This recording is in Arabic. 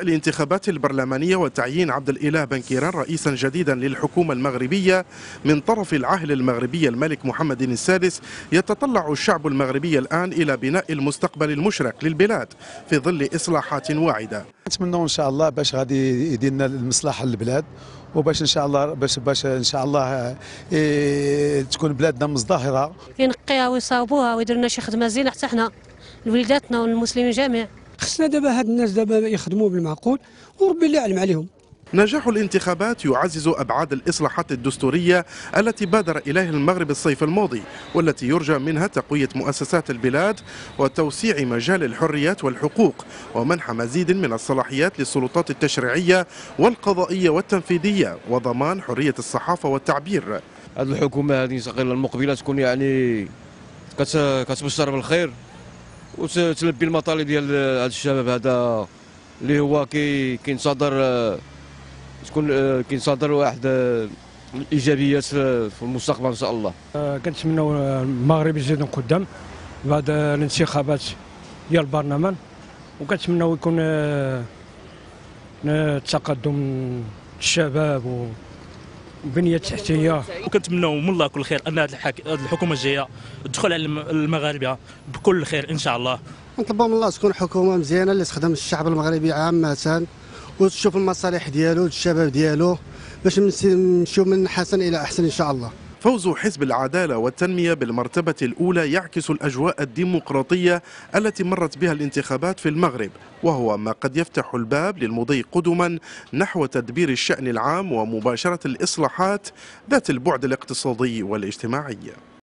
الانتخابات البرلمانية وتعيين عبد الإله بن كيران رئيسا جديدا للحكومة المغربية من طرف العاهل المغربي الملك محمد السادس، يتطلع الشعب المغربي الآن إلى بناء المستقبل المشرق للبلاد في ظل إصلاحات واعدة. نتمنوا إن شاء الله باش غادي يدير لنا المصلحة للبلاد، وباش ان شاء الله باش ان شاء الله تكون بلادنا مزدهره، ينقيها ويصاوبوها ويديروا لنا شي خدمه زينه حتى حنا لوليداتنا والمسلمين جميع. خصنا دابا هاد الناس دابا يخدموا بالمعقول وربي اللي يعلم عليهم. نجاح الانتخابات يعزز أبعاد الإصلاحات الدستورية التي بادر إليها المغرب الصيف الماضي، والتي يرجى منها تقوية مؤسسات البلاد وتوسيع مجال الحريات والحقوق ومنح مزيد من الصلاحيات للسلطات التشريعية والقضائية والتنفيذية وضمان حرية الصحافة والتعبير. هذه الحكومة هذه المقبلة تكون يعني كتبشر بالخير وتلبي المطالب ديال هذا الشباب هذا اللي هو كينتظر تكون كينتظر واحد الايجابيات في المستقبل ان شاء الله. كنتمنوا المغرب يزيدوا قدام بعد الانتخابات ديال البرلمان، وكنتمنوا يكون تقدم الشباب وبنيه التحتيه، وكنتمنوا من الله كل خير ان هذه الحكومه الجايه تدخل على المغاربه بكل خير ان شاء الله. نطلبوا من الله تكون حكومه مزيانه اللي تخدم الشعب المغربي عامه وتشوف المصالح ديالو الشباب ديالو باش نمشيو من حسن الى احسن ان شاء الله. فوز حزب العدالة والتنمية بالمرتبة الأولى يعكس الأجواء الديمقراطية التي مرت بها الانتخابات في المغرب، وهو ما قد يفتح الباب للمضي قدما نحو تدبير الشأن العام ومباشرة الإصلاحات ذات البعد الاقتصادي والاجتماعي.